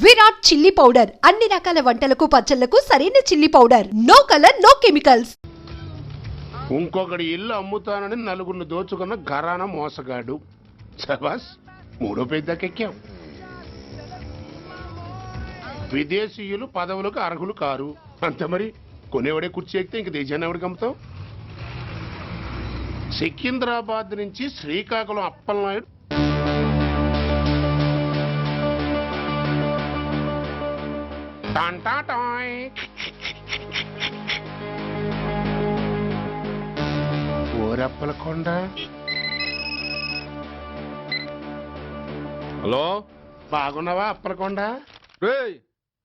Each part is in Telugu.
విరాట్ చిల్లీ పౌడర్ అన్ని రకాల వంటలకు పచ్చళ్లకు సరైన chilli powder. No colour no chemicals. ఇంకొకటి ఇల్లు అమ్ముతానని నలుగురిని దోచుకున్న ఘరానా మోసగాడు. శబాస్, మూడో పెద్దకెక్కాం. విదేశీయులు పదవులకు అర్హులు కారు అంతే. మరి కొనేవాడే కుర్చీ ఎక్కితే ఇంక దేశాన్ని ఎవరికి అమ్ముతాం? సికింద్రాబాద్ నుంచి శ్రీకాకుళం అప్పలనాయుడు ఓరప్పలకొండ. హలో, బాగున్నావా అప్పలకొండ?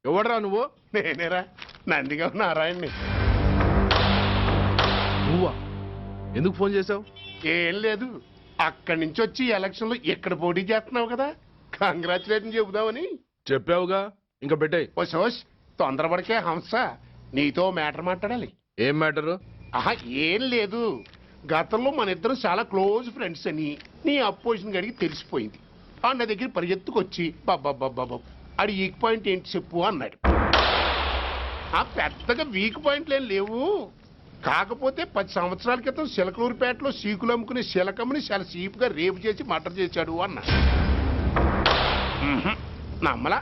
ఎవడరా నువ్వు? నేనేరా, నందిగా నారాయణ్ని. నువ్వా? ఎందుకు ఫోన్ చేసావు? ఏం లేదు, అక్కడి నుంచి వచ్చి ఎలక్షన్ లో ఇక్కడ పోటీ చేస్తున్నావు కదా, కంగ్రాచులేషన్ చెబుదామని. చెప్పావుగా, ఇంకా పెట్టాయి. ఓ సోష్, తొందరపడికే హంస, నీతో మ్యాటర్ మాట్లాడాలి. ఏం మ్యాటరు? ఆహా, ఏం లేదు. గతంలో మన ఇద్దరం చాలా క్లోజ్ ఫ్రెండ్స్ అని నీ అపోజిషన్ గడికి తెలిసిపోయింది. ఆ నా దగ్గర పరిగెత్తుకొచ్చి బాబా అది వీక్ పాయింట్ ఏంటి చెప్పు అన్నాడు. ఆ పెద్దగా వీక్ పాయింట్లు ఏం లేవు, కాకపోతే 10 సంవత్సరాల క్రితం సిలకలూరుపేటలో సీకులు అమ్ముకునే శిలకమ్మని చాలా సీపుగా రేపు చేసి మర్డర్ చేశాడు అన్నా. నమ్మలా.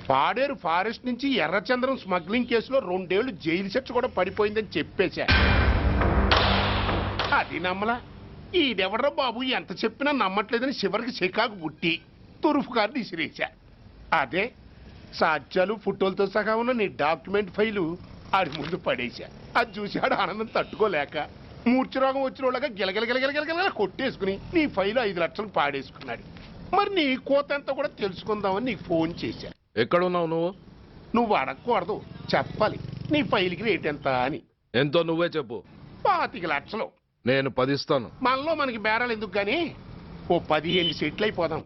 పాడేరు ఫారెస్ట్ నుంచి ఎర్రచంద్రం స్మగ్లింగ్ కేసులో 2 ఏళ్లు జైలు శిక్ష కూడా పడిపోయిందని చెప్పేశా. అది నమ్మలా. ఈడెవడ్రా బాబు ఎంత చెప్పినా నమ్మట్లేదని చివరికి చికాకు పుట్టి తురుపు కార్డు ఇసిరేశా. అదే సాక్ష్యాలు ఫోటోలతో సహా ఉన్న నీ డాక్యుమెంట్ ఫైలు ఆడి ముందు పడేశా. అది చూశాడు ఆనందం తట్టుకోలేక మూర్ఛరోగం వచ్చిన వాళ్ళగా గిలగిలగిలగిలగిలగిల కొట్టేసుకుని నీ ఫైలు 5 లక్షలకు పాడేసుకున్నాడు. మరి నీ కోతంతా కూడా తెలుసుకుందామని నీకు ఫోన్ చేశా. ఎక్కడున్నావు నువ్వు? నువ్వు అడగకూడదు, చెప్పాలి. నీ ఫైల్కి రేట్ ఎంత అని. ఎంతో నువ్వే చెప్పు. 25 లక్షలు. నేను 10 ఇస్తాను. మనలో మనకి బేరాలు ఎందుకు గానీ ఓ 15 సెట్లు అయిపోదాం.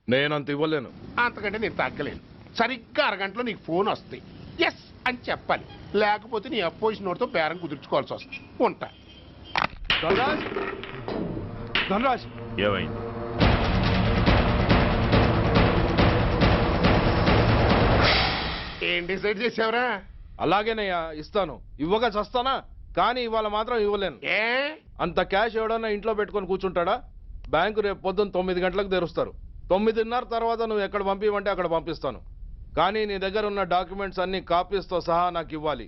నేనంత ఇవ్వలేను. అంతకంటే నేను తగ్గలేను. సరిగ్గా అరగంటలో నీకు ఫోన్ వస్తాయి. ఎస్ అని చెప్పాలి, లేకపోతే నీ అపోజిషన్ నోటితో బేరం కుదుర్చుకోవాల్సి వస్తుంది. ఉంటా. ధనరాజ్, ఏమైంది? ఏం డిసైడ్ చేసావురా? అలాగేనయ్యా, ఇస్తాను. ఇవ్వగా చస్తానా, కానీ ఇవాళ మాత్రం ఇవ్వలేను. ఏ అంత క్యాష్ ఎవడన్నా ఇంట్లో పెట్టుకొని కూర్చుంటాడా? బ్యాంకు రేపు పొద్దున్న 9 గంటలకు తెరుస్తారు. 9:30 తర్వాత నువ్వు ఎక్కడ పంపివంటే అక్కడ పంపిస్తాను. కానీ నీ దగ్గర ఉన్న డాక్యుమెంట్స్ అన్ని కాపీస్తో సహా నాకు ఇవ్వాలి.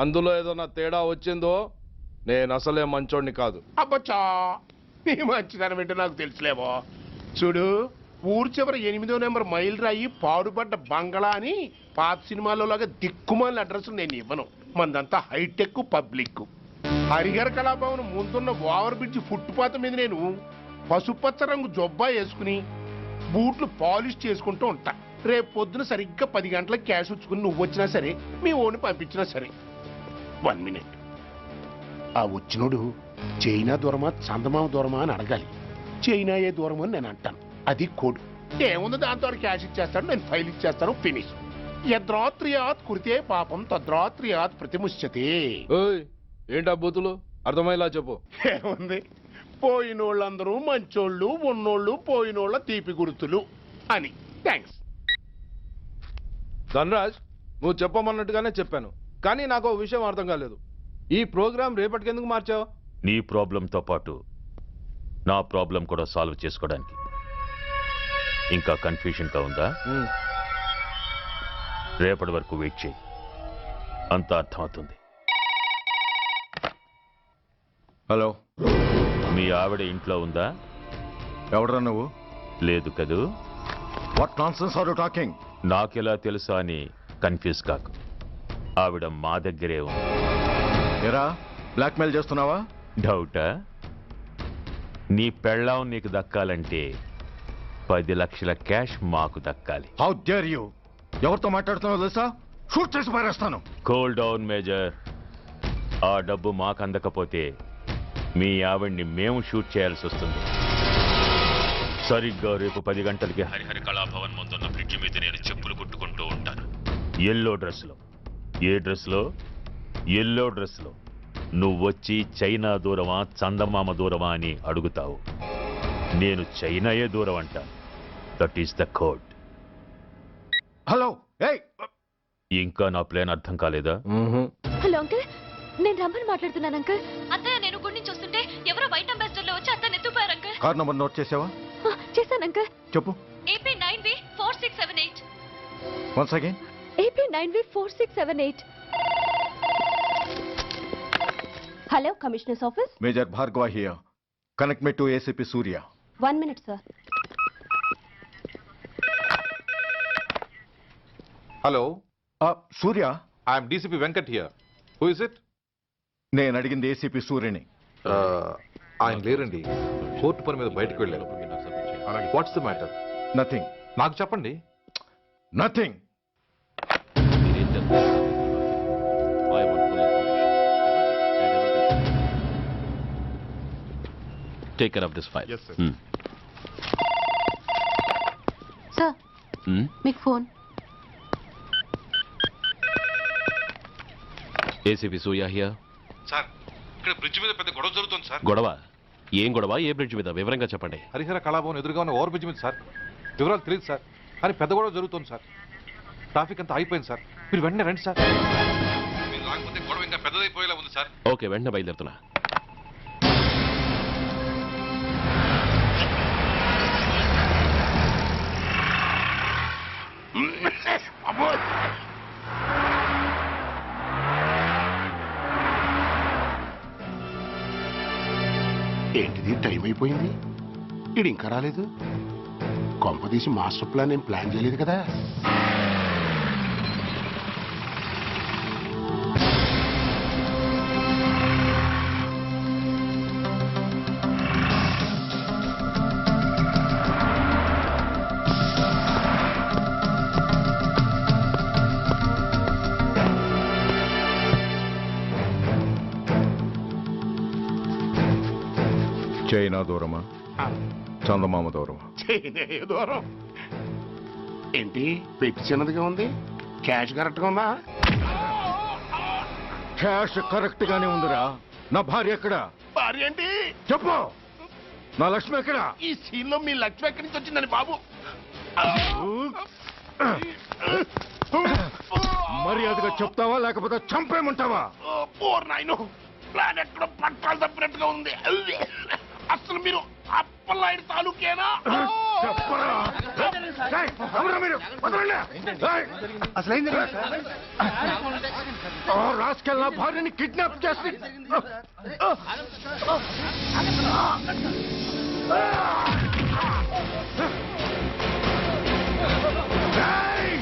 అందులో ఏదైనా తేడా వచ్చిందో నేను అసలే మంచోడిని కాదు. అబ్బచ్చా, నీ మంచిదనం ఏంటో నాకు తెలుసులేవో. చూడు, ఊరు చివరి 8వ నెంబర్ మైల్ రాయి పాడుపడ్డ బంగళా అని పాత సినిమాలో లాగా దిక్కుమాలిన అడ్రస్ నేను ఇవ్వను. మందంతా హైటెక్ పబ్లిక్. హరిహర కళాభవన్ ముందున్న ఓవర్ బ్రిడ్జ్ ఫుట్పాత్ మీద నేను పసుపచ్చ రంగు జొబ్బా వేసుకుని బూట్లు పాలిష్ చేసుకుంటూ ఉంటా. రేపు పొద్దున సరిగ్గా 10 గంటలకు క్యాష్ వచ్చుకుని నువ్వు వచ్చినా సరే, మీ ఓన్ని పంపించినా సరే. 1 మినిట్. ఆ వచ్చినోడు చైనా దూరమా చందమామ దూరమా అని అడగాలి. చైనా ఏ దూరం అని నేను అంటాను. అది కోడ్. ఏముంది, దాంతో క్యాష్ ఇచ్చేస్తాడు, నేను ఫైల్ ఇచ్చేస్తాను, ఫినిష్. యద్రాత్రియాత్ కురితే పాపం తద్రాత్రియాత్ ప్రతిముష్యతే. ఏంటా బూతులు? అర్థమయ్యేలా చెప్పు. ఏముంది, పోయినోళ్ళందరూ మంచోళ్ళు, ఉన్నోళ్ళు పోయినోళ్ళ తీపి గుర్తులు అని. థ్యాంక్స్. ధనరాజ్, నువ్వు చెప్పమన్నట్టుగానే చెప్పాను, కానీ నాకు ఒక విషయం అర్థం కాలేదు. ఈ ప్రోగ్రాం రేపటికి ఎందుకు మార్చావు? నీ ప్రాబ్లంతో పాటు నా ప్రాబ్లం కూడా సాల్వ్ చేసుకోవడానికి. ఇంకా కన్ఫ్యూజన్గా ఉందా? రేపటి వరకు వెయిట్ చేయి, అంతా అర్థమవుతుంది. హలో, మీ ఆవిడ ఇంట్లో ఉందా? ఎవడరా నువ్వు? లేదు కదూ. What nonsense are you talking? నాకెలా తెలుసా అని కన్ఫ్యూజ్ కాకు. ఆవిడ మా దగ్గరే ఉంది. ఎరా, బ్లాక్మెయిల్ చేస్తున్నావా? డౌటా? నీ పెళ్ళాం నీకు దక్కాలంటే 10 లక్షల క్యాష్ మాకు దక్కాలి. How dare you! ఎవరితో మాట్లాడుతున్నావో తెలుసా? షూట్ చేసి పారేస్తాను. Cool down major. ఆ డబ్బు మాకు అందకపోతే మీ ఆవిడ్ని మేము షూట్ చేయాల్సి వస్తుంది. సరిగ్గా రేపు 10 గంటలకి హరిహర కళాభవన్ ముందున్న బ్రిడ్జి మీద నేను చెప్పులు కుట్టుకుంటూ ఉంటాను. ఎల్లో డ్రెస్లో. ఏ డ్రెస్లో? ఎల్లో డ్రెస్లో. నువ్వొచ్చి చైనా దూరమా చందమామ దూరమా అని అడుగుతావు. నేను చైనాయే దూరం అంటాను. That is the code. Hello ఏయ్ ఇంకా నా ప్లాన్ అర్థం కాలేదా? హలో అంకుల్, నేను రమ్మని మాట్లాడుతున్నాను అంకుల్. అత్తయ్య నేను గుడి నుంచి వస్తుంటే ఎవరో వైట్ అంబాసిడర్ లో వచ్చి అత్తని ఎత్తుపోయారు అంకుల్. కార్ నంబర్ నోట్ చేసావా? చేశాను అంకుల్. చెప్పు. AP 9V4678. Once again. AP 9V4678. Hello, commissioners office. Major Bhargava here. Connect me to ACP Surya. 1 minute sir. Hello, Surya, I'm DCP Venkat here. Who is it? నేను అడిగింది ACP సూర్యని. ఆయన లేరండి, కోర్టు పని మీద బయటకు వెళ్ళారు. What's the matter? నథింగ్. నాకు చెప్పండి. Nothing. Take care of this file. Yes, sir. Sir, మీకు phone. ACP Surya here. Sir, ఇక్కడ బ్రిడ్జ్ మీద పెద్ద గొడవ జరుగుతుంది సార్. గొడవ? ఏం గొడవ? ఏ బ్రిడ్జ్ మీద? వివరంగా చెప్పండి. హరిహర కళాభవన్ ఎదురుగా ఉన్న ఓవర్ బ్రిడ్జ్ మీద సార్. వివరాలు తెలియదు సార్, కానీ పెద్ద గొడవ జరుగుతుంది సార్. ట్రాఫిక్ అంతా అయిపోయింది సార్. మీరు వెంటనే రండి సార్. మీరు రాకపోతే గొడవ ఇంకా పెద్దదైపోయేలా ఉంది సార్. ఓకే, వెంటనే బయలుదేరుతున్నా. ఏంటిది, టైం అయిపోయింది, ఇది ఇంకా రాలేదు. కొంపదీసి మాస్టర్ ప్లాన్ ఏం ప్లాన్ చేయలేదు కదా? చైనా దూరమా, చందమామ దూరమా? చైనా దూరం ఏంటి, పెట్టి చిన్నదిగా ఉంది, క్యాష్ కరెక్ట్ గా ఉందా? క్యాష్ కరెక్ట్ గానే ఉందిరా. నా భార్య ఎక్కడ? భార్య ఏంటి చెప్పు. నా లక్ష్మి ఎక్కడ? ఈ సీన్ లో మీ లక్ష్మి ఎక్కడి నుంచి వచ్చిందని బాబు? మర్యాదగా చెప్తావా లేకపోతే చంపేమంటావా? పోర్ నాయను, ప్లాన్ ఎక్కడో పట్టాలు తప్పినట్టుగా ఉంది. అసలు మీరు అప్పలాయుడు తాలూకేనా? చెప్పరా. ఏయ్, ఎవరా మీరు? వదలండి. ఏయ్. ఆ రాస్కెల్ నా భార్యని కిడ్నాప్ చేసి ఏయ్!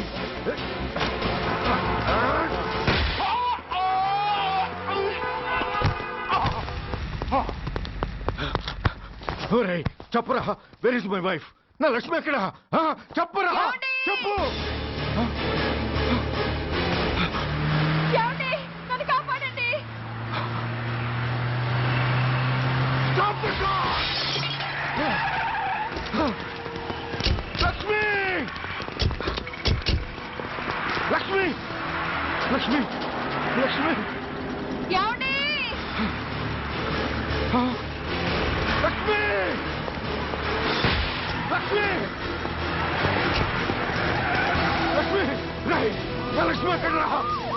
ఒరేయ్, చెప్పరా, వేర్ ఇస్ మై వైఫ్? నా లక్ష్మి ఎక్కడ? చెప్పరా, చెప్పు. నన్ను కాపాడండి. Stop the car! Lakshmi, Lakshmi, Lakshmi, Lakshmi, ఏమండి? లక్ష్మి, లక్ష్మి, లక్ష్మి, రై, నా లక్ష్మి ఎక్కడ?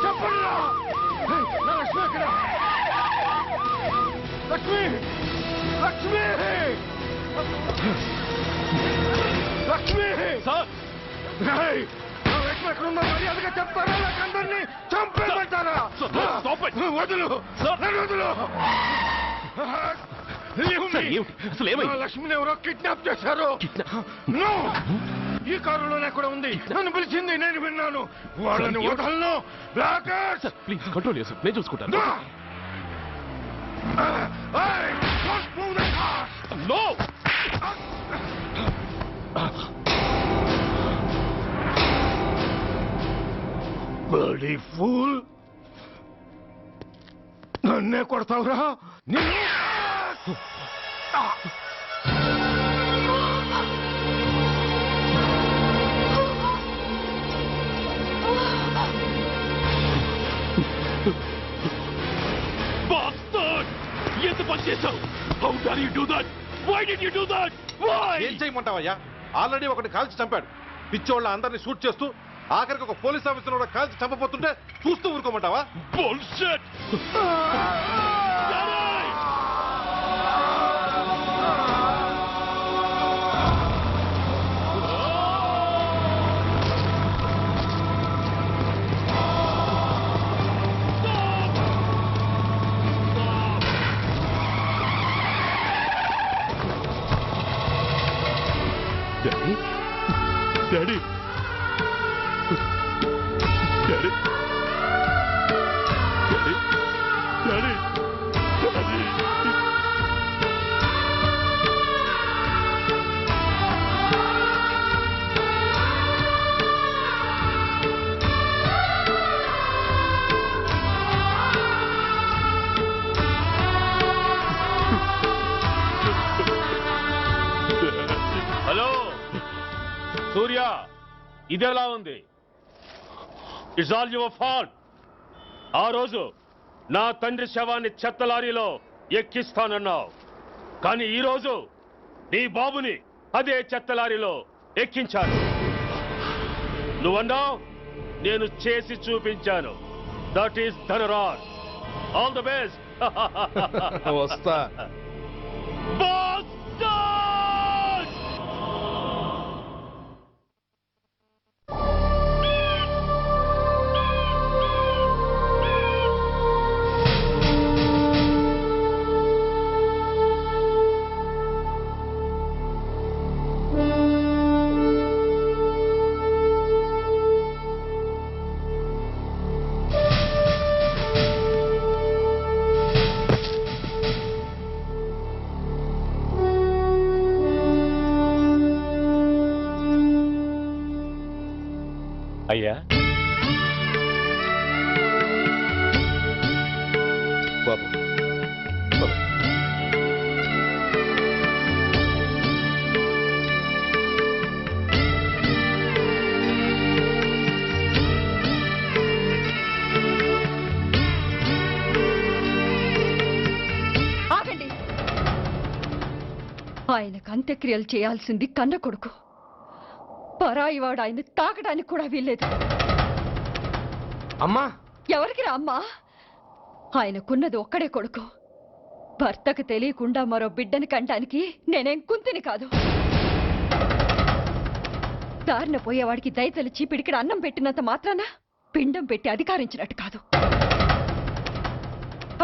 చెప్పండి. నా లక్ష్మి ఎక్కడ? లక్ష్మి, లక్ష్మి, లక్ష్మి, సార్, రై, నా లక్ష్మి ఎక్కడ ఉందో మర్యాదగా చెప్తారా లేక అందరినీ చంపేమంటారా? వదులు, నన్ను వదులు. అసలు ఏమైంది? నా లక్ష్మిని ఎవరో కిడ్నాప్ చేశారు. నో, ఈ కారులోనే కూడా ఉంది. నన్ను పిలిచింది, నేను విన్నాను. వాళ్ళని వదలను. బ్లాకర్స్, ప్లీజ్ కంట్రోల్ చేసి నేను చూసుకుంటాను. నో, బర్డీ ఫూల్, నన్నే కొడతావురా? నిన్ను ఎంత పని చేశావు? How dare you do that? Why did you do that? Why? ఏం చేయమంటావయ్యా? ఆల్రెడీ ఒకటి కాల్చి చంపాడు. పిచ్చోళ్ళ అందరినీ షూట్ చేస్తూ ఆఖరికి ఒక పోలీస్ ఆఫీసర్ కూడా కాల్చి చంపబోతుంటే చూస్తూ ఊరుకోమంటావా? Bullshit! Daddy? Daddy? Daddy? Daddy? Daddy? Daddy? Hello Surya, ఇదెలా ఉంది? It's all your fault. ఆ రోజు నా తండ్రి శవాన్ని చెత్త లారీలో ఎక్కిస్తానన్నావు, కానీ ఈ రోజు నీ బాబుని అదే చెత్త లారీలో ఎక్కించాను. నువ్వన్నావు, నేను చేసి చూపించాను. That is Dhanraj. All the best. వస్తా. అయ్యా, బాబు ఆగండి. ఆయనకు అంత్యక్రియలు చేయాల్సింది కన్న కొడుకు. పరాయివాడు ఆయన తాకడానికి కూడా వీల్లేదు. అమ్మా, ఎవరికి రా అమ్మా? ఆయనకున్నది ఒక్కడే కొడుకు. భర్తకు తెలియకుండా మరో బిడ్డని కంటానికి నేనేం కుంతిని కాదు. దారిన పోయేవాడికి దయతలిచి పిడికిడ అన్నం పెట్టినంత మాత్రాన పిండం పెట్టి అధికారించినట్టు కాదు.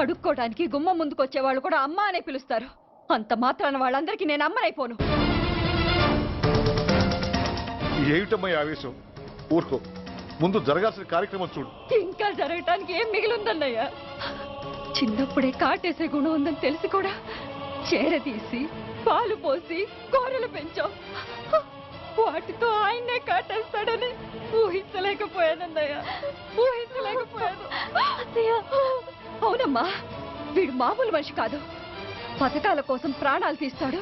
అడుక్కోవడానికి గుమ్మం ముందుకొచ్చేవాళ్ళు కూడా అమ్మ అనే పిలుస్తారు. అంత మాత్రాన వాళ్ళందరికీ నేను అమ్మనైపోను. ఏమిటమ్మా ఈ ఆవేశం? ఊరుకో, ముందు జరగాల్సిన కార్యక్రమం చూడు. ఇంకా జరగటానికి ఏం మిగిలిందన్నయ్యా? చిన్నప్పుడే కాటేసే గుణం ఉందని తెలిసి కూడా చేరదీసి పాలు పోసి కూరలు పెంచాం. వాటితో ఆయన్నే కాటేస్తాడని ఊహించలేకపోయానన్నయ్య, ఊహించలేకపోయాను. అవునమ్మా, వీడు మామూలు మనిషి కాదు. పథకాల కోసం ప్రాణాలు తీస్తాడు,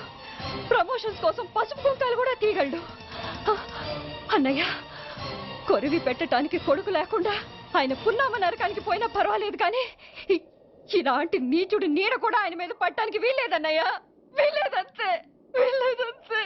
ప్రమోషన్స్ కోసం పసుపు కుంకాలు కూడా తీయగలడు. అన్నయ్య, కొరివి పెట్టడానికి కొడుకు లేకుండా ఆయన పున్నామ నరకానికి పోయినా పర్వాలేదు, కానీ ఇలాంటి నీచుడు నీడ కూడా ఆయన మీద పట్టడానికి వీల్లేదన్నయ్య, వీల్లేదంతే, వీల్లేదంతే.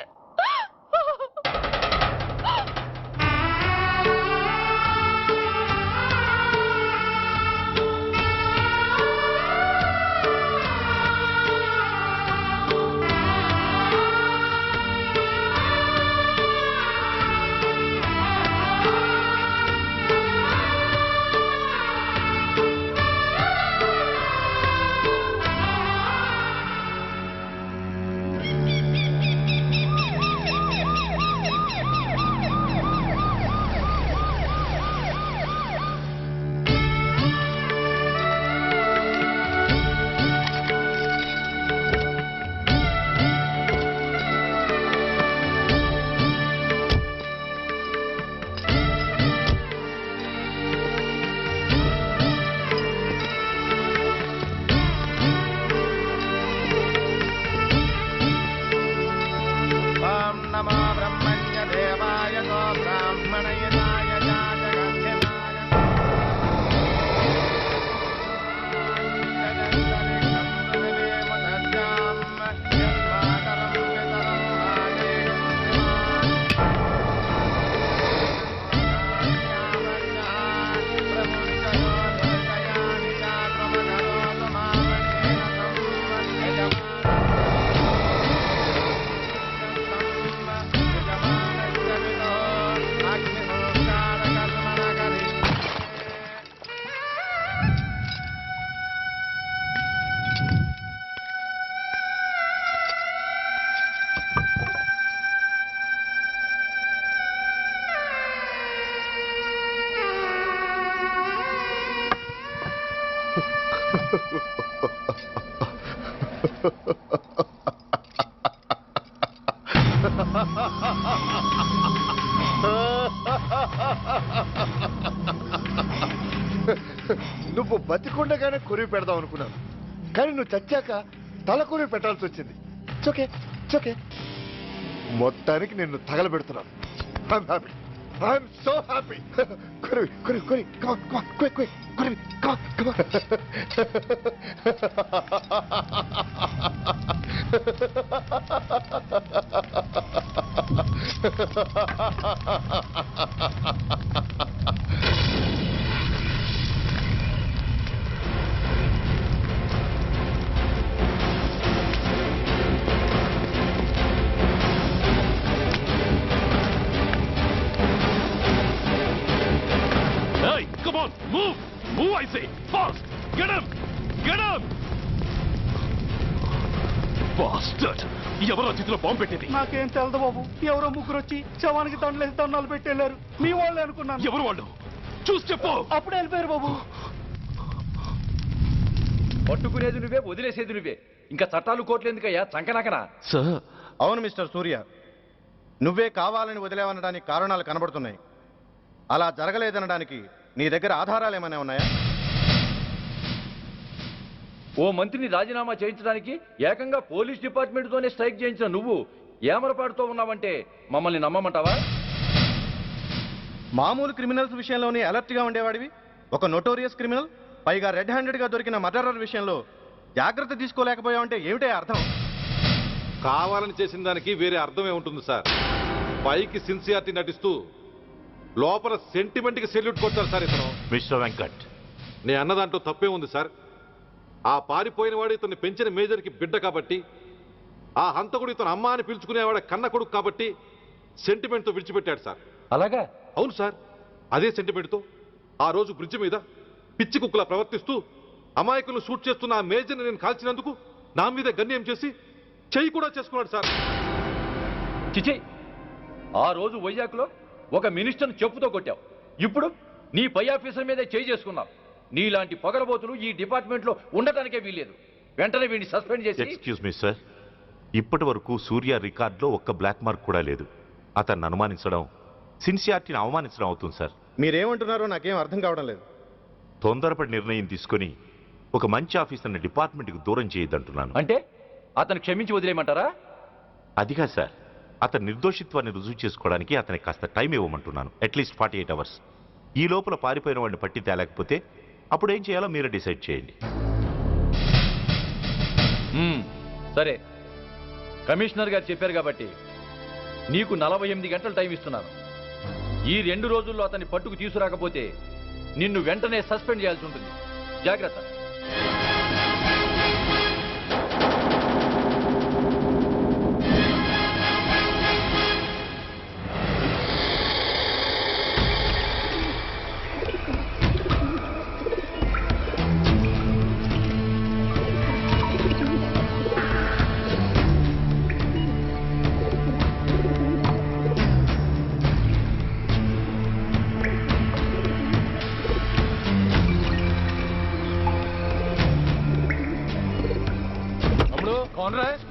నువ్వు బతికుండగానే కొరివి పెడదాం అనుకున్నాను, కానీ నువ్వు చచ్చాక తల కొరివి పెట్టాల్సి వచ్చింది. చోకే చోకే మొత్తానికి నిన్ను తగలబెడుతున్నాను. I'm happy, I'm so happy. కొరివి కొరివి కొరివి, కమాన్ కమాన్, క్విక్ క్విక్, కొరివి, come on come on. Hey, come on, move! Move, I say! Fast! Get him! Get him! Bastard! ఎవరో చేతిలో బాంబు పెట్టేది? నాకేం తెలదు బాబు. ఎవరో ముగ్గురు వచ్చి శవానికి దండలేసి దండాలు పెట్టేళ్లారు. మీ వాళ్ళే అనుకున్నాను. ఎవరు వాళ్ళు? చూసి చెప్పు. అప్పుడే వెళ్ళిపోయారు బాబు. పట్టుకునేది నువ్వే, వదిలేసేది నువ్వే. ఇంకా చట్టాలు కోర్టులు ఎందుకయ్యా చంకనాకనా? సార్, అవును మిస్టర్ సూర్య, నువ్వే కావాలని వదిలేవనడానికి కారణాలు కనబడుతున్నాయి. అలా జరగలేదనడానికి నీ దగ్గర ఆధారాలు ఏమైనా ఉన్నాయా? ఓ మంత్రిని రాజీనామా చేయించడానికి ఏకంగా పోలీస్ డిపార్ట్మెంట్తోనే స్ట్రైక్ చేయించిన నువ్వు ఏమరపాటుతో ఉన్నావంటే మమ్మల్ని నమ్మమంటావా? మామూలు క్రిమినల్స్ విషయంలోనే అలర్ట్గా ఉండేవాడివి, ఒక నోటోరియస్ క్రిమినల్, పైగా రెడ్ హ్యాండెడ్గా దొరికిన మర్డరర్ విషయంలో జాగ్రత్త తీసుకోలేకపోయావంటే ఏమిటే అర్థం? కావాలని చేసిన దానికి వేరే అర్థమే ఉంటుంది సార్. పైకి సిన్సియారిటీ నటిస్తూ లోపల సెంటిమెంట్కి సెల్యూట్ కొడతారు సార్ ఇతను. మిస్టర్ వెంకట్, నేను అన్న దాంట్లో తప్పే ఉంది సార్. ఆ పారిపోయిన వాడు ఇతన్ని పెంచిన మేజర్కి బిడ్డ కాబట్టి, ఆ హంతకుడు ఇతను అమ్మ అని పిలుచుకునేవాడు కన్న కొడుకు కాబట్టి సెంటిమెంట్తో విడిచిపెట్టాడు సార్. అలాగా? అవును సార్, అదే సెంటిమెంట్తో ఆ రోజు బ్రిడ్జ్ మీద పిచ్చి కుక్కలా ప్రవర్తిస్తూ అమాయకులను షూట్ చేస్తున్న ఆ మేజర్ని నేను కాల్చినందుకు నా మీద గన్యం చేసి చెయ్యి కూడా చేసుకున్నాడు సార్. చిచి, ఆ రోజు వైజాగ్లో ఒక మినిస్టర్ని చెప్పుతో కొట్టావు, ఇప్పుడు నీ పై ఆఫీసర్ మీదే చేయి చేసుకున్నావు. నీలాంటి పొగరబోతులు ఈ డిపార్ట్మెంట్లో ఉండటానికే వీల్లేదు. వెంటనే వీడిని సస్పెండ్ చేసి. ఎక్స్క్యూజ్ మీ సార్, ఇప్పటి వరకు సూర్య రికార్డులో ఒక్క బ్లాక్ మార్క్ కూడా లేదు. అతన్ని అనుమానించడం సిన్సియారిటీని అవమానించడం అవుతుంది సార్. మీరేమంటున్నారో నాకేం అర్థం కావడం లేదు. తొందరపడి నిర్ణయం తీసుకొని ఒక మంచి ఆఫీసర్ని డిపార్ట్మెంట్కి దూరం చేయొద్దంటున్నాను. అంటే అతను క్షమించి వదిలేయమంటారా? అదిగా సార్, అతని నిర్దోషిత్వాన్ని రుజువు చేసుకోవడానికి అతనికి కాస్త టైం ఇవ్వమంటున్నాను. At least 48 hours. ఈ లోపల పారిపోయిన వాడిని పట్టి తేలేకపోతే అప్పుడు ఏం చేయాలో మీరే డిసైడ్ చేయండి. సరే, కమిషనర్ గారు చెప్పారు కాబట్టి నీకు 48 గంటలు టైం ఇస్తున్నాను. ఈ 2 రోజుల్లో అతన్ని పట్టుకు తీసుకురాకపోతే నిన్ను వెంటనే సస్పెండ్ చేయాల్సి ఉంటుంది. జాగ్రత్త.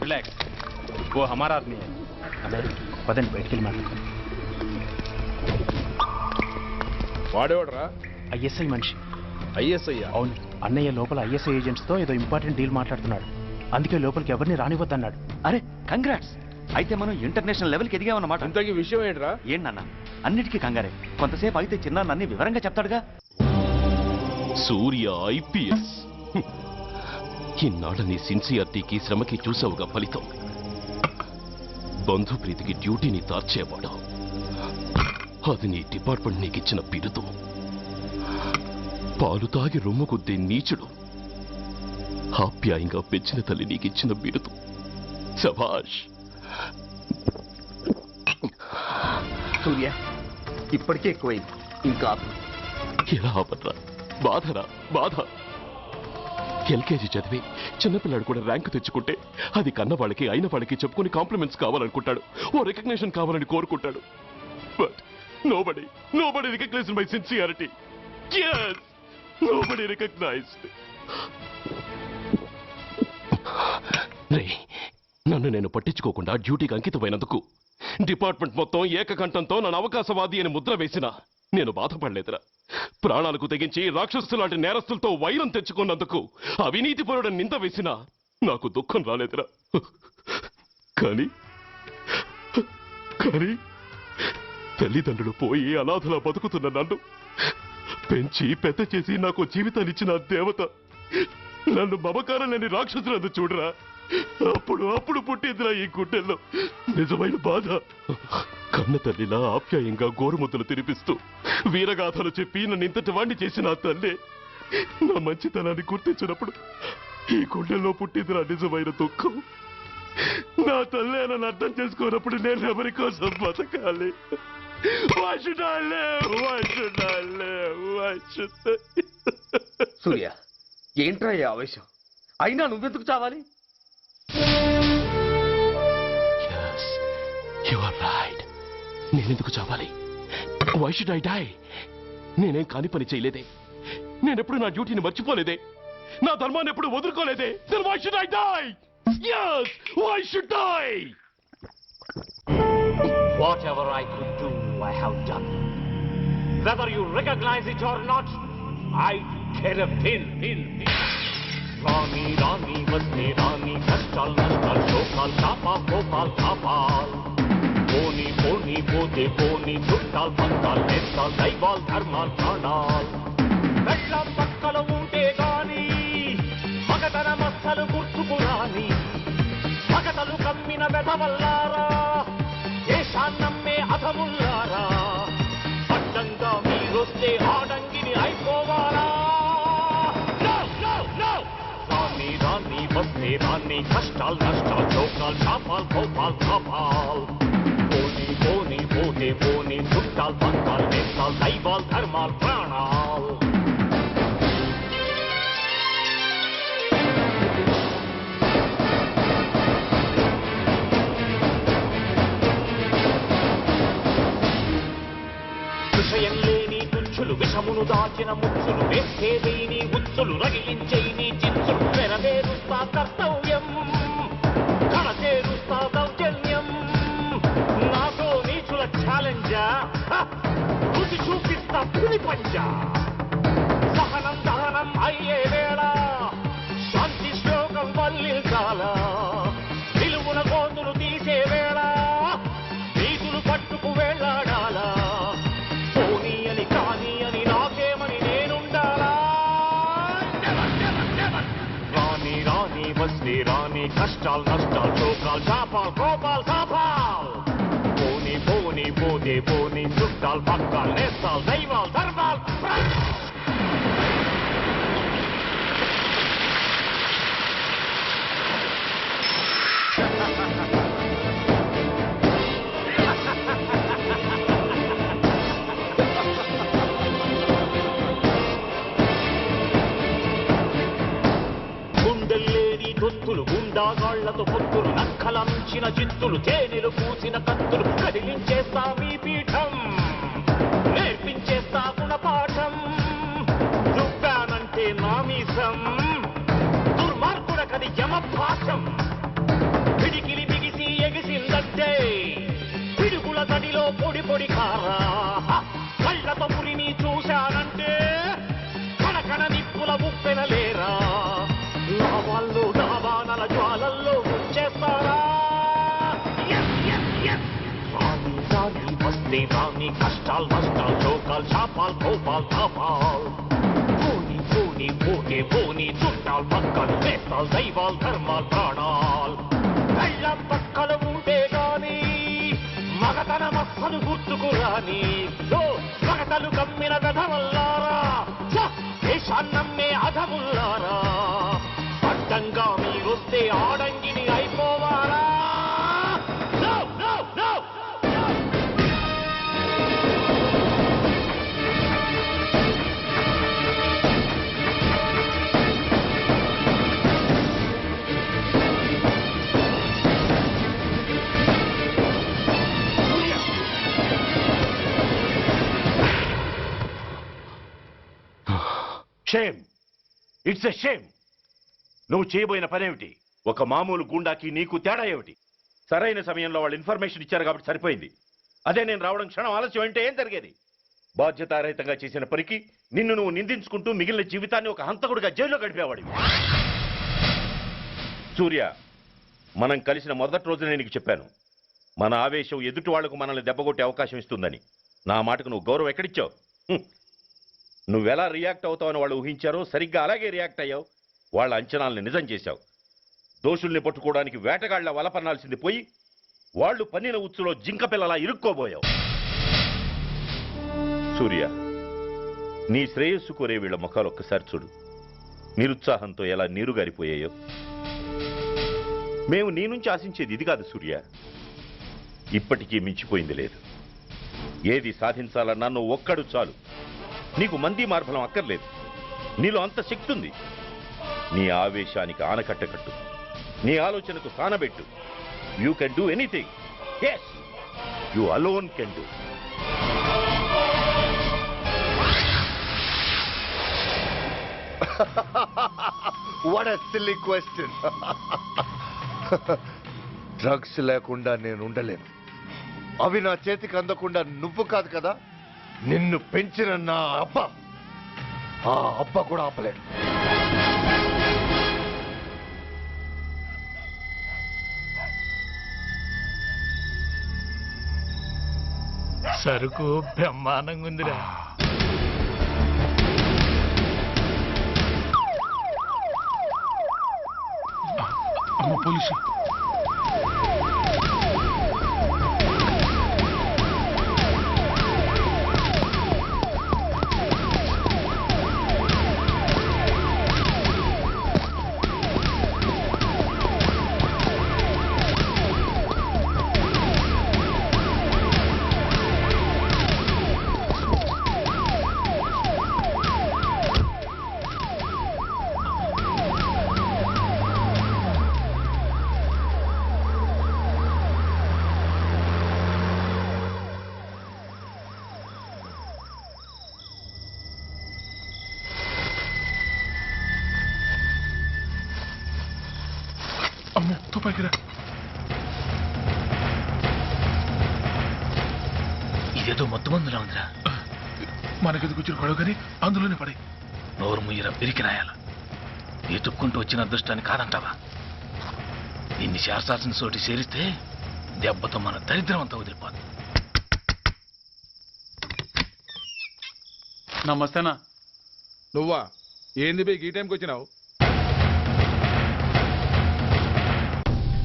రిలాక్స్, ఓ హమారా ఆద్మీ హై. పదండి బయటికి వెళ్ళి మాట్లాడతాం. వాడేవాడరా? ఐఎస్ఐ మనిషి. ఐఎస్ఐ? అవును, అన్నయ్య లోపల ఐఎస్ఐ ఏజెంట్స్తో ఏదో ఇంపార్టెంట్ డీల్ మాట్లాడుతున్నాడు. అందుకే లోపలికి ఎవరిని రానివ్వద్దన్నాడు. అరే కంగ్రాట్స్, అయితే మనం ఇంటర్నేషనల్ లెవెల్కి ఎదిగామన్నమాట. ఇంతకీ విషయం ఏంట్రా? ఏంటన్నా అన్నిటికీ కంగారే, కొంతసేపు అయితే చిన్న అన్ని వివరంగా చెప్తాడుగా. సూర్య ఐపీఎస్. ఇన్నాళ్ళ నీ సిన్సియారిటీకి శ్రమకి చూసావుగా ఫలితం. బంధుప్రీతికి డ్యూటీని తార్చేవాడు. అది నీ డిపార్ట్మెంట్ నీకిచ్చిన బిరుదు. పాలు తాగి రొమ్ము కొద్దే నీచుడు ఆప్యాయంగా పెంచిన తల్లి నీకిచ్చిన బిరుదు. శభాష్. సూర్య, ఇప్పటికే ఎక్కువైంది, ఇంకా ఎలా ఆపట్రా? బాధరా బాధ. ఎల్కేజీ చదివి చిన్నపిల్లాడు కూడా ర్యాంకు తెచ్చుకుంటే అది కన్న వాళ్ళకి అయిన వాళ్ళకి చెప్పుకుని కాంప్లిమెంట్స్ కావాలనుకుంటాడు, ఓ రికగ్నిషన్ కావాలని కోరుకుంటాడు. But nobody recognised my sincerity. Yes, nobody recognized. రే, నన్ను నేను పట్టించుకోకుండా డ్యూటీకి అంకితమైనందుకు డిపార్ట్మెంట్ మొత్తం ఏకకంఠంతో నన్ను అవకాశవాది అని ముద్ర వేసినా నేను బాధపడలేదురా. ప్రాణాలకు తెగించి రాక్షసు లాంటి నేరస్తులతో వైరం తెచ్చుకున్నందుకు అవినీతిపరుడని నింద వేసినా నాకు దుఃఖం రాలేదురా. కానీ తల్లిదండ్రులు పోయి అనాథలా బతుకుతున్న నన్ను పెంచి పెద్ద చేసి నాకు జీవితాన్నిచ్చిన దేవత నన్ను మమకారం లేని రాక్షసులందు చూడరా. అప్పుడు పుట్టిందిరా ఈ గుడ్డెల్లో నిజమైన బాధ. కన్న తల్లిలా ఆప్యాయంగా గోరుముద్దలు తినిపిస్తూ వీరగాథలు చెప్పి నన్ను ఇంతటి వాణ్ణి చేసిన ఆ తల్లే నా మంచితనాన్ని గుర్తించినప్పుడు ఈ గుడ్డెల్లో పుట్టిందిరా నిజమైన దుఃఖం. నా తల్లే నన్ను అర్థం చేసుకోనప్పుడు నేను ఎవరి కోసం బతకాలి? సూర్య, ఏంట్రా ఈ ఆవేశం? అయినా నువ్వెందుకు చావాలి? నేనెందుకు చావాలి? Why should I die? నేనేం కాని పని చేయలేదే, నేనెప్పుడు నా డ్యూటీని మర్చిపోలేదే, నా ధర్మాన్ని ఎప్పుడు వదులుకోలేదే. Then why should I die? Yes, why should I? Whatever I could do, I have done. Whether you recognize it or not, I care a pin. Rani, Rani, Vasni, Rani, Kashtal, Nashtal, Shokal, Chapa, Kopal, Kapal. Poni, Poni, Pote, Poni, Chuttal, Pantal, Nestal, Daival, Dharmal, Pranal. Vellam Pakkala Unte Gani, Magadana Massalu Gurtuku Rani, Magatalu Kammina Vedavallara, Yeshannamme Athamullara, Paddanga Meeroste Adangini Aipovala. Rani, Rani, Vasni, Rani, Kashtal, Nashtal, Chokal, Chapal, Kopal, Kapal. Poni, Poni, Pote, Poni, Chuttal, Pantal, Nestal, Daival, Dharmal, Pranal. విషయం లేని తుచ్చులు విషమును దాచిన ముచ్చులు వేస్తేదేని ఉచ్చులు రగిలించేని చిచ్చులు నెరవేరుస్తా కర్తవ్యం కళచేరుస్తా దౌర్జన్యం నాతో నీచుల ఛాలెంజా రుచి చూపిస్తా పులి పంజా సహనం దహనం అయ్యే వేళ శాంతి శ్లోకం వల్లించాల నిలువున గోతులు తీసే వేళ నీతులు పట్టుకు వేళ్లాడాలా పోనీ అని కానీ అని నాకేమని నేనుండాలా రాని రాని వస్తే రాని కష్టాలు నష్టాలు చోకాలు చాపాలు కోపాలు కాపాలు పోనీ పోనీ పోతే పోనీ చుట్టాలు పక్కాలు నేస్తాలు దైవాలు ధర్మాలు గుండెల్లేని దొత్తులు గుండాగాళ్లతో పొత్తులు నక్కలంచిన చిత్తులు తేనెలు పూసిన కత్తులు కదిలించేస్తా మీ పీఠం నేర్పించేస్తా గుణపాఠం దుబ్బానంటే నామీసం దుర్మార్గుడకది యమపాశం పిడికిలి బిగిసి ఎగిసిందంటే పిడుగుల తడిలో పొడి పొడి కారా కళ్ళతో పురిని చూశానంటే కనకన నిప్పుల ఉప్పెనలేరా లావాళ్ళు దావానల జ్వాలల్లో ముంచేస్తారా రాని రాని వస్తే రాని కష్టాలు నష్టాలు చోకాలు చాపాలు కోపాలు తాపాలు పోనీ పోనీ పోతే పోనీ చుట్టాలు పక్కలు వేస్తాలు దైవాలు ధర్మాలు ప్రాణాలు కళ్ళ పక్కలు ఉంటే గాని మగతన మస్సలు గుర్తుకు రాని మగతలు కమ్మిన వెధవల్లారా దేశాన్నమ్మే అధముల్లారా అడ్డంగా మీరొస్తే ఆడంగిని అయిపోవాలా షేమ్, ఇట్స్ ఎ షేమ్. నువ్వు చేయబోయిన పనేమిటి? ఒక మామూలు గూండాకి నీకు తేడా ఏమిటి? సరైన సమయంలో వాళ్ళు ఇన్ఫర్మేషన్ ఇచ్చారు కాబట్టి సరిపోయింది. అదే నేను రావడం క్షణం ఆలస్యం అంటే ఏం జరిగేది? బాధ్యతారహితంగా చేసిన పనికి నిన్ను నువ్వు నిందించుకుంటూ మిగిలిన జీవితాన్ని ఒక హంతకుడిగా జైల్లో గడిపేవాడివి. సూర్య, మనం కలిసిన మొదటి రోజు నేను నీకు చెప్పాను, మన ఆవేశం ఎదుటి వాళ్లకు మనల్ని దెబ్బకొట్టే అవకాశం ఇస్తుందని. నా మాటకు నువ్వు గౌరవం ఎక్కడిచ్చావు? నువ్వెలా రియాక్ట్ అవుతావని వాళ్ళు ఊహించారో సరిగ్గా అలాగే రియాక్ట్ అయ్యావు. వాళ్ళ అంచనాల్ని నిజం చేశావు. దోషుల్ని పట్టుకోవడానికి వేటగాళ్ల వలపన్నాల్సింది పోయి వాళ్ళు పన్నిన ఉచ్చులో జింక పిల్లలా ఇరుక్కోబోయావు. సూర్య, నీ శ్రేయస్సు కోరే వీళ్ళ ముఖాలు ఒక్కసారి చూడు. నిరుత్సాహంతో ఎలా నీరుగారిపోయాయో. మేము నీ నుంచి ఆశించేది ఇది కాదు సూర్య. ఇప్పటికీ మించిపోయింది లేదు. ఏది సాధించాలన్నా నువ్వు ఒక్కడు చాలు. నీకు మంది మార్బలం అక్కర్లేదు. నీలో అంత శక్తి ఉంది. నీ ఆవేశానికి ఆనకట్ట కట్టు. నీ ఆలోచనకు సానబెట్టు. You can do anything. Yes, you alone can do. What a silly question. Drugs లేకుండా నేను ఉండలేను. అవి నా చేతికి అందకుండా నువ్వు కాదు కదా, నిన్ను పెంచిన నా అబ్బ, ఆ అబ్బ కూడా ఆపలేడు. సరుకు బ్రహ్మాండంగా ఉందిరా. పోలీసు అమ్మో, తుపాకిరా. ఇదేదో మొత్తం మందులా ఉందిరా. మనకెందుకు వచ్చిన గొడవ కానీ అందులోనే పడే. నోరు ముయ్యరా, పిరికి రాయాల. ఎతుక్కుంటూ వచ్చిన అదృష్టాన్ని కాదంటావా? ఇన్ని శాస్త్రాల్సిన చోటి చేరిస్తే దెబ్బతో మన దరిద్రం అంతా వదిలిపోదు. నమస్తేనా. నువ్వా? ఏంది బే ఈ టైంకి వచ్చినావు?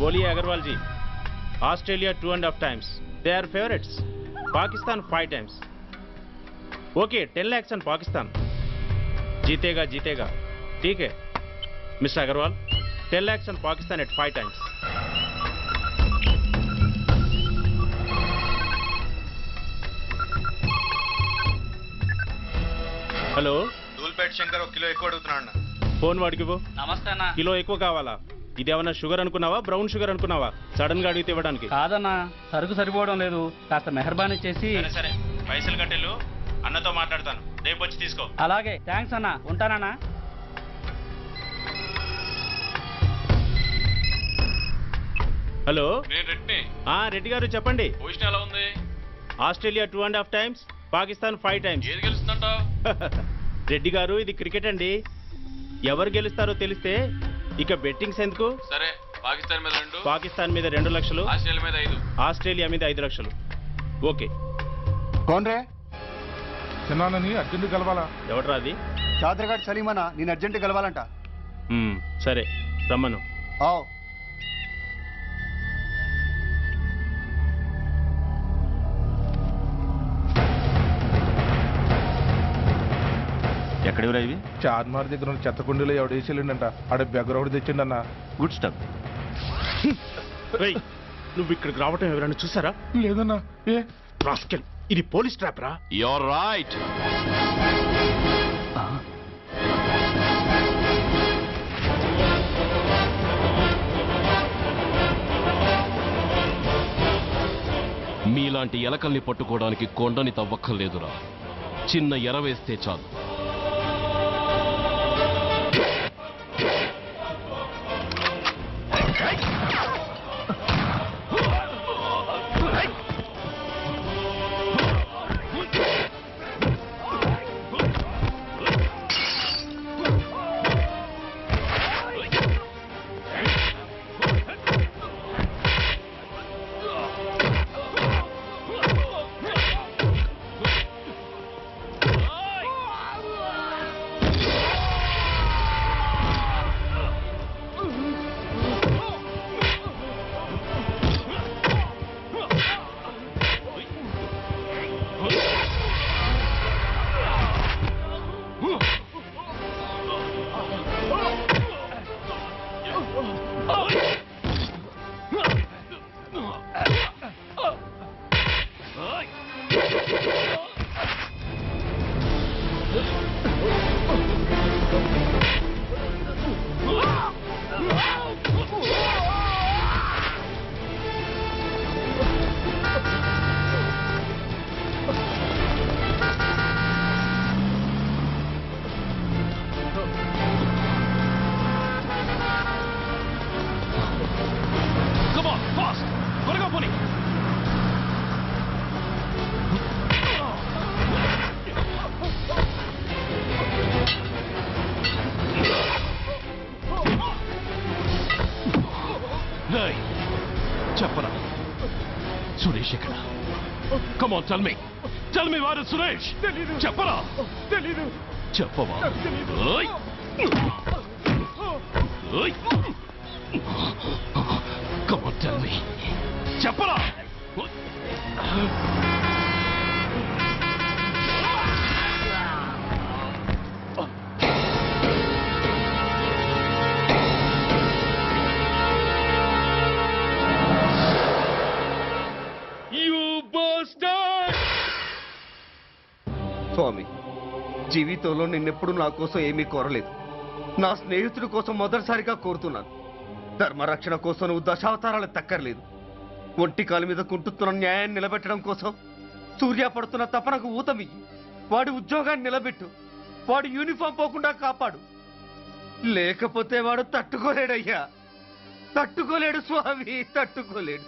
बोलिए Agarwal ji. Australia 2.5 times. They are favorites. Pakistan 5 times. Okay, 10 lakhs on Pakistan. जीतेगा जीतेगा. ठीक है mister Agarwal. 10 lakhs on Pakistan at 5 times. Hello, Dhoolpet Shankar 1 kilo ఎక్కువ అడుగుతున్నాడు. ఫోన్ వాడికి ఇవ్వు. నమస్తే అన్న. కిలో ఎక్కువ కావాలా? ఇదేమన్నా షుగర్ అనుకున్నావా, బ్రౌన్ షుగర్ అనుకున్నావా? సడన్ గా అడిగితే ఇవ్వడానికి కాదన్నా, సరుకు సరిపోవడం లేదు. కాస్త మెహర్బానీ చేసి. సరే, పైసలు కట్టెళ్ళు. అన్నతో మాట్లాడతాను, రేపు వచ్చి తీసుకో. అలాగే, థ్యాంక్స్ అన్న. ఉంటానన్నా. హలో, నేను రెడ్డిని. రెడ్డి గారు చెప్పండి. పొజిషన్ ఎలా ఉంది? Australia 2.5 times, Pakistan 5 times. ఏది గెలుస్తుందంట? రెడ్డి గారు, ఇది క్రికెట్ అండి. ఎవరు గెలుస్తారో తెలిస్తే ఇక బెట్టింగ్స్ ఎందుకు? సరే, పాకిస్తాన్ మీద 2, పాకిస్తాన్ మీద 2 లక్షలు, ఆస్ట్రేలియా మీద 5, ఆస్ట్రేలియా మీద 5 లక్షలు. ఓకే. కోన్రే? చిన్నానని అర్జెంట్ కలవాలా? ఎవట్రా అది? చాదరగాడు సలీమనా, నేను అర్జెంట్ కలవాలంట. సరే, రమ్మను. ఎక్కడివరా ఇవి? చార్మార్ దగ్గర ఉన్న చెత్త కుండీలో ఎవడేసేళ్ళంట. ఆడ బెగ్గరౌడ్ తెచ్చిండన్న. Good stuff. నువ్వు ఇక్కడికి రావటం ఎవరైనా చూసారా? లేదన్నా. ఏ రాస్కెల్, ఇది పోలీస్ ట్రాప్ రా. You're right. మీలాంటి ఎలకల్ని పట్టుకోవడానికి కొండని తవ్వక్కర్లేదురా. చిన్న ఎర వేస్తే చాలు. సురేష్ ఎక్కడ? కమ్ ఆన్ టెల్ మీ వారు సురేష్. చెప్పరా? తెలీదు. చెప్పవా? ఓయ్ ఓయ్ కమ్ ఆన్ టెల్ మీ. చెప్పరా? స్వామి, జీవితంలో నిన్నెప్పుడు నా కోసం ఏమీ కోరలేదు. నా స్నేహితుడి కోసం మొదటిసారిగా కోరుతున్నాను. ధర్మరక్షణ కోసం నువ్వు దశావతారాలు తక్కర్లేదు. ఒంటి కాలు మీద కుంటుతున్న న్యాయాన్ని నిలబెట్టడం కోసం సూర్య పడుతున్న తపనకు ఊతమియ్యి. వాడి ఉద్యోగాన్ని నిలబెట్టు. వాడి యూనిఫామ్ పోకుండా కాపాడు. లేకపోతే వాడు తట్టుకోలేడయ్యా. తట్టుకోలేడు స్వామి, తట్టుకోలేడు.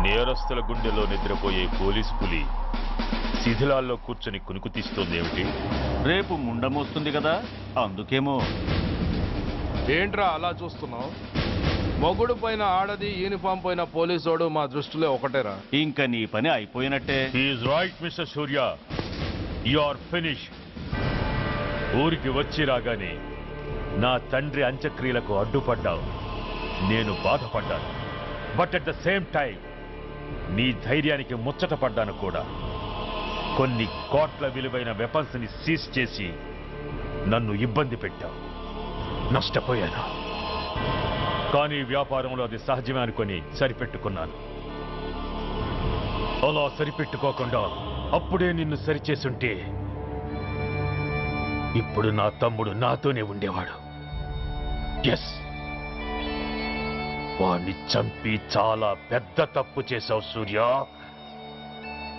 నేరస్తుల గుండెలో నిద్రపోయే పోలీసు పులి శిథిలాల్లో కూర్చొని కునుకు తీస్తోందేమిటి? రేపు ముండమొస్తుంది కదా, అందుకేమో. ఏంట్రా అలా చూస్తున్నావు? మొగుడు పైన ఆడది, యూనిఫామ్ పైన పోలీసోడు మా దృష్టిలో ఒకటేరా. ఇంకా నీ పని అయిపోయినట్టే. Is right mister Surya, you are finish. ఊరికి వచ్చి రాగానే నా తండ్రి అంత్యక్రియలకు అడ్డుపడ్డావు. నేను బాధపడ్డాను. But at the same time నీ ధైర్యానికి ముచ్చట పడ్డాను కూడా. కొన్ని కోట్ల విలువైన వెపన్స్ ని సీజ్ చేసి నన్ను ఇబ్బంది పెట్టావు. నష్టపోయాను. కానీ వ్యాపారంలో అది సహజమే అనుకొని సరిపెట్టుకున్నాను. అలా సరిపెట్టుకోకుండా అప్పుడే నిన్ను సరిచేసుంటే ఇప్పుడు నా తమ్ముడు నాతోనే ఉండేవాడు. ఎస్, వాణ్ణి చంపి చాలా పెద్ద తప్పు చేశావు సూర్య.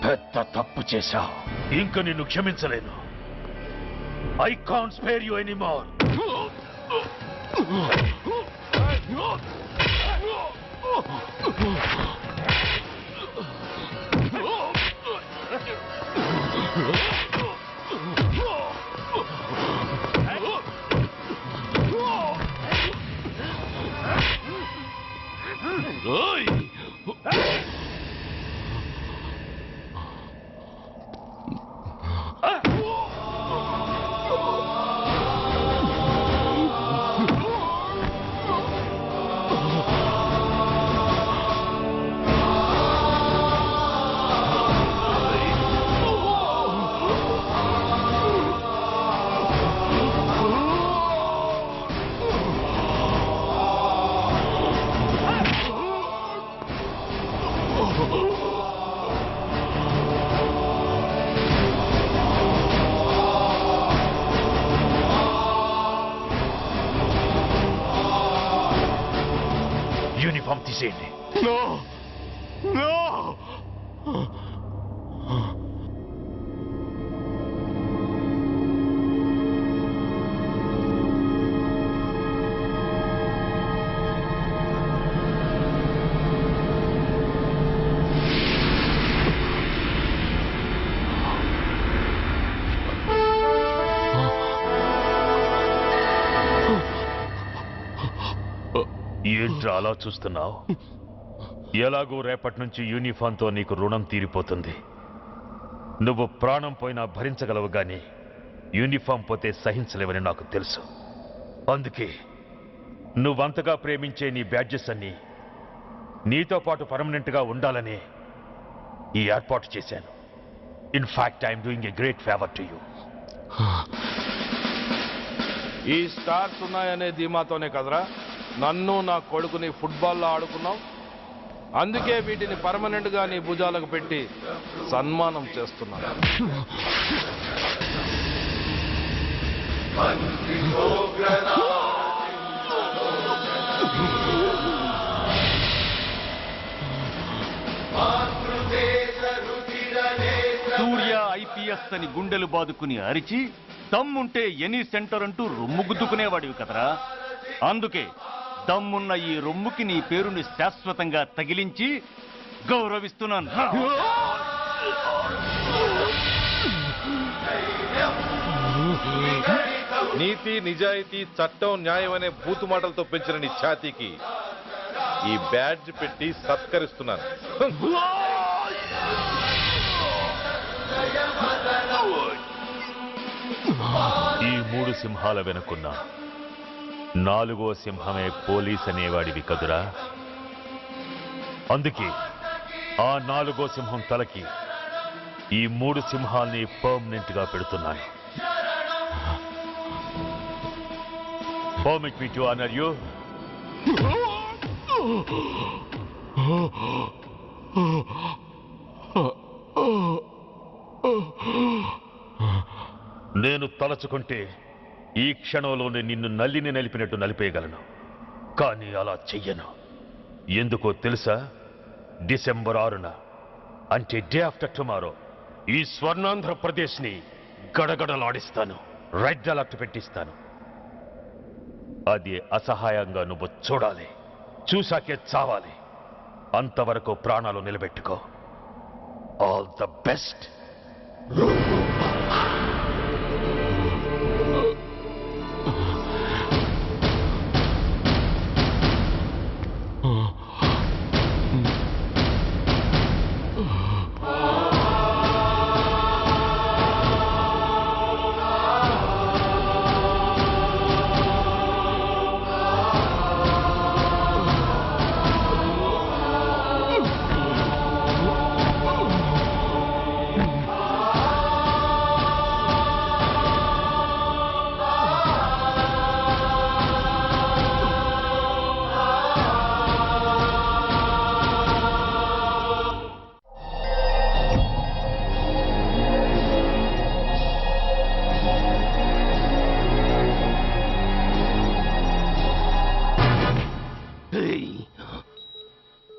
పెద్ద తప్పు చేశావు. ఇంక నిన్ను క్షమించలేను. I can't spare you anymore. Uniform తీసేయండి. ఏంట్రా అలా చూస్తున్నావు? ఎలాగూ రేపటి నుంచి యూనిఫామ్తో నీకు రుణం తీరిపోతుంది. నువ్వు ప్రాణం పోయినా భరించగలవు గాని యూనిఫామ్ పోతే సహించలేవని నాకు తెలుసు. అందుకే నువ్వంతగా ప్రేమించే నీ బ్యాడ్జెస్ అన్ని నీతో పాటు పర్మనెంట్గా ఉండాలని ఈ ఏర్పాటు చేశాను. In fact I'm doing a great favour to you. ఈ స్టార్స్ ఉన్నాయనే ధీమాతోనే కదరా నన్ను నా కొడుకుని ఫుట్బాల్లో ఆడుకున్నావు. అందుకే వీటిని పర్మనెంట్ గా నీ భుజాలకు పెట్టి సన్మానం చేస్తున్నాను. సూర్య ఐపీఎస్ అని గుండెలు బాదుకుని అరిచి దమ్ముంటే ఎనీ సెంటర్ అంటూ రొమ్ము గుద్దుకునేవాడివి కదరా. అందుకే దమ్మున్న ఈ రొమ్ముకి నీ పేరుని శాశ్వతంగా తగిలించి గౌరవిస్తున్నాను. నీతి నిజాయితీ చట్టం న్యాయం అనే బూతు మాటలతో పెంచిన నీ ఛాతీకి ఈ బ్యాడ్జ్ పెట్టి సత్కరిస్తున్నాను. ఈ 3 సింహాల వెనుకున్న 4వ సింహమే పోలీస్ అనేవాడివి కదురా. అందుకే ఆ 4వ సింహం తలకి ఈ 3 సింహాల్ని పర్మనెంట్ గా పెడుతున్నాయి. Permit me to honor you. నేను తలచుకుంటే ఈ క్షణంలోనే నిన్ను నల్లిని నలిపినట్టు నలిపేయగలను. కానీ అలా చెయ్యను. ఎందుకో తెలుసా? డిసెంబర్ 6న అంటే డే ఆఫ్టర్ టుమారో ఈ స్వర్ణాంధ్రప్రదేశ్ని గడగడలాడిస్తాను. రెడ్ అలర్ట్ పెట్టిస్తాను. అది అసహాయంగా నువ్వు చూడాలి. చూశాకే చావాలి. అంతవరకు ప్రాణాలు నిలబెట్టుకో. All the best.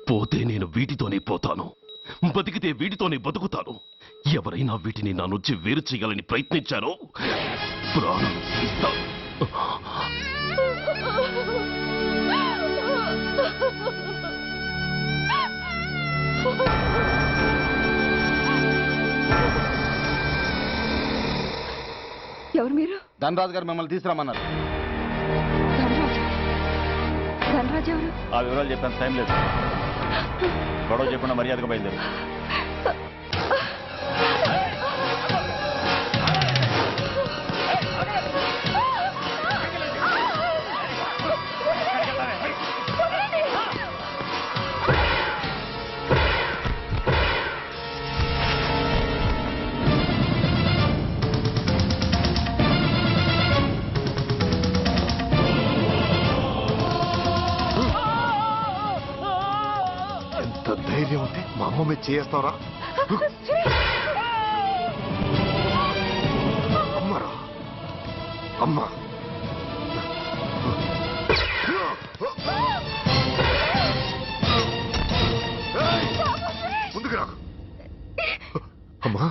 పోతే నేను వీటితోనే పోతాను, బతికితే వీటితోనే బతుకుతాను. ఎవరైనా వీటిని నా నుంచి వేరు చేయాలని ప్రయత్నించారో ప్రాణం తీస్తాను. ఎవరు మీరు? ధనరాజు గారు మిమ్మల్ని తీసుకురామన్నారు. ధనరాజు ఎవరు? ఆ వివరాలు చెప్పాను, టైం లేదు. గొడవ చెప్పకుండా మర్యాదగా బయలుదేరు. ధైర్యం ఉంటే మా అమ్మ మీద చేస్తావరా? అమ్మరా అమ్మ, ముందుకు రా అమ్మా.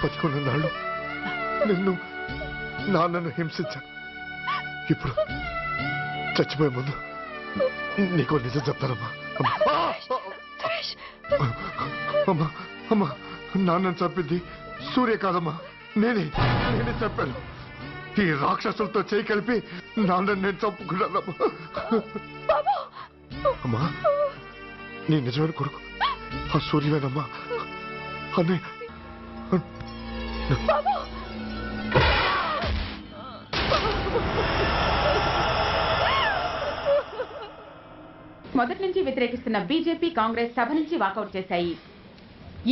బతికున్న నాళ్ళు నాన్నను హింసించాను. ఇప్పుడు చచ్చిపోయే ముందు నీకో నిజం చెప్తానమ్మా. అమ్మా అమ్మా, నాన్నను చంపింది సూర్య కాదమ్మా, నేనే చెప్పాను. ఈ రాక్షసులతో చేయి కలిపి నాన్నని నేను చంపుకున్నానమ్మా. అమ్మా, నీ నిజమైన కొడుకు ఆ సూర్యవేనమ్మా. అన్నయ్య మొదటి నుంచి వ్యతిరేకిస్తున్న బీజేపీ, కాంగ్రెస్ సభ నుంచి వాకౌట్ చేశాయి.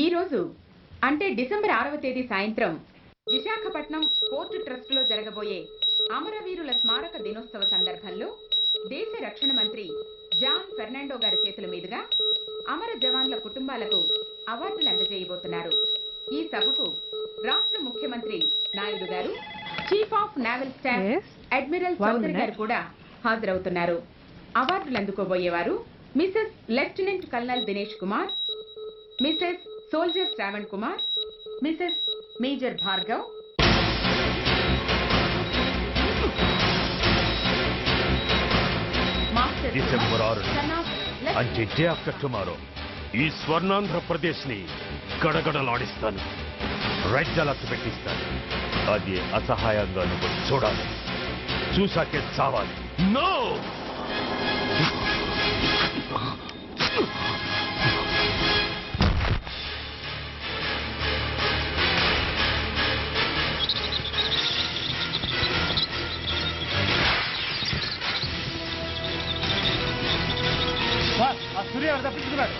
ఈ రోజు అంటే డిసెంబర్ 6వ తేదీ సాయంత్రం విశాఖపట్నం పోర్టు ట్రస్ట్ లో జరగబోయే అమరవీరుల స్మారక దినోత్సవ సందర్భంలో దేశ రక్షణ మంత్రి జాన్ ఫెర్నాండో గారి చేతుల మీదుగా అమర జవాన్ల కుటుంబాలకు అవార్డులు అందజేయబోతున్నారు. ఈ సభకు రాష్ట్ర ముఖ్యమంత్రి నాయుడు గారు, chief of naval staff admiral Chowdary గారు కూడా హాజరవుతున్నారు. అవార్డులు అందుకోబోయేవారు Mrs lieutenant colonel Dinesh Kumar, Mrs soldier Shravan Kumar, Mrs major Bhargav, December 6 అంటే డే ఆఫ్టర్ టుమారో ఈ స్వర్ణాంధ్రప్రదేశ్ ని గడగడలాడిస్తాను. రెడ్ అలర్ట్ పెట్టిస్తాను. అది అసహాయంగా నువ్వు చూడాలి, చూసాకే చావాలి. నో! సూర్య తప్పించుకున్నాడు.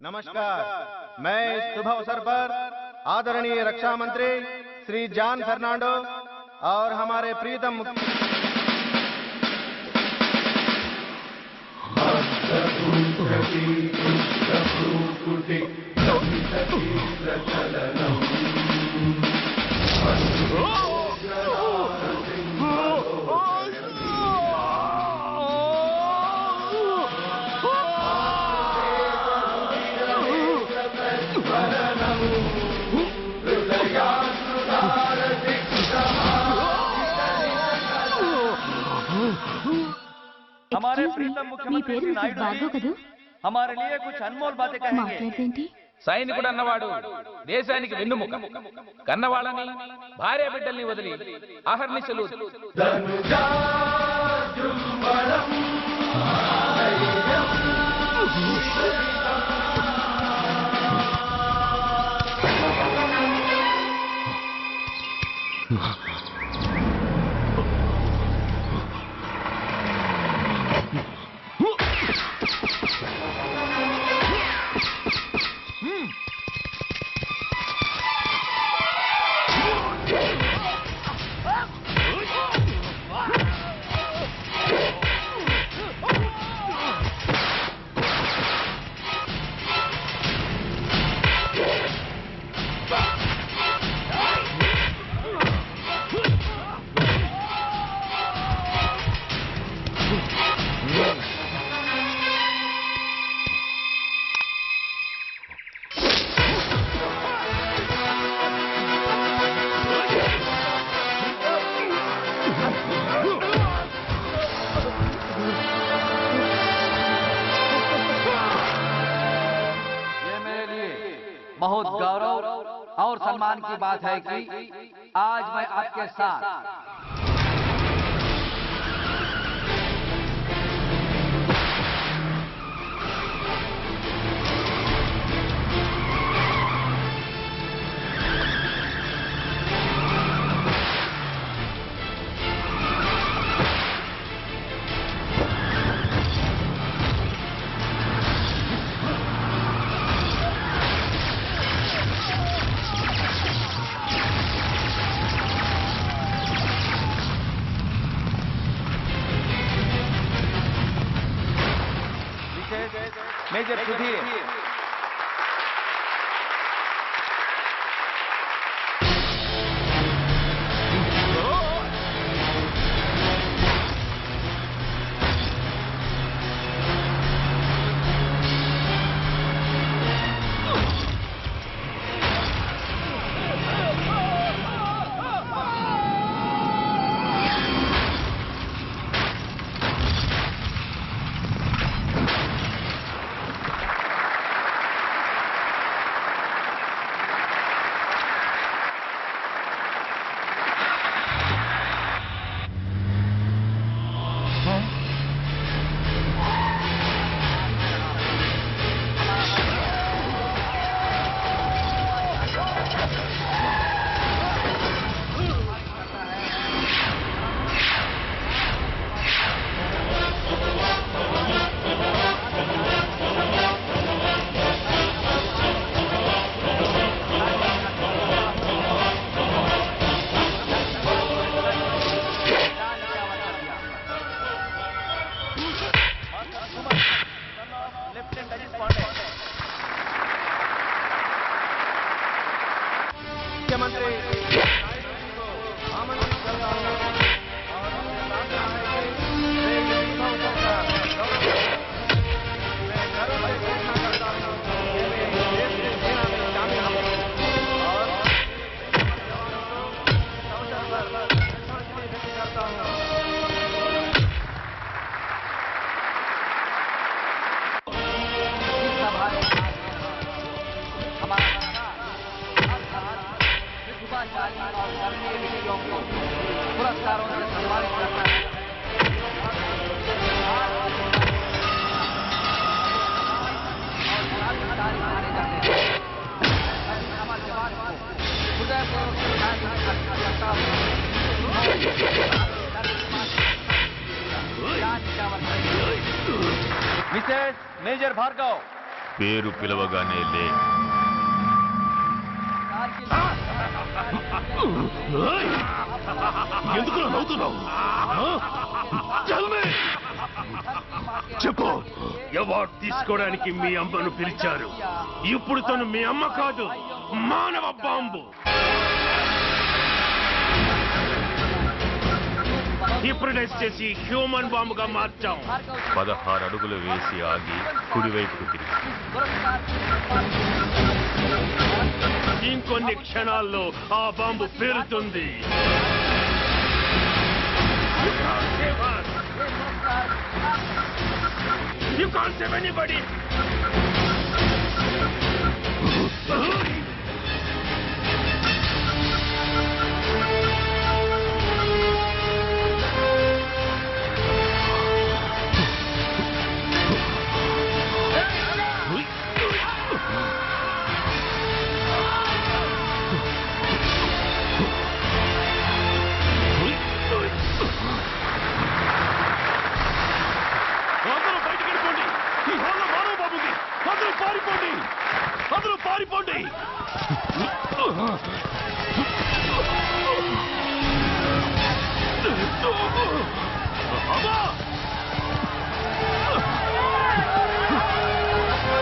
नमस्कार। मैं इस शुभ अवसर पर आदरणीय रक्षा मंत्री श्री जॉन फर्नांडो और हमारे प्रीतम हमारे प्रीतम मुख्यमंत्री श्री नायडू जी हमारे लिए कुछ अनमोल बातें कहेंगे। సైనికుడు అన్నవాడు దేశానికి వెన్నుముక. కన్నవాళ్ళని భార్య బిడ్డల్ని వదిలి అహర్నిశలు बहुत गौरव और सम्मान की बात है कि आज मैं आपके साथ major Sudhir Mrs major Bhargav పేరు పిలవగానే లే. ఎందుకు నవ్వుతున్నావు? చెప్పు, అవార్డు తీసుకోవడానికి మీ అమ్మను పిలిచారు. ఇప్పుడు తను మీ అమ్మ కాదు, మానవ బాంబు. హిప్నటైజ్ చేసి హ్యూమన్ బాంబుగా మార్చాం. 16 అడుగులు వేసి ఆగి కుడివైపుకు తిరిగి ఇంకొన్ని క్షణాల్లో ఆ bomb పేలుతుంది. You can't save anybody. అందరూ బయటికి వెళ్ళిపోండి. ఈ హాల్లో మానవ బాబుకి. అందరూ పారిపోండి, అందరూ పారిపోండి. అమ్మా,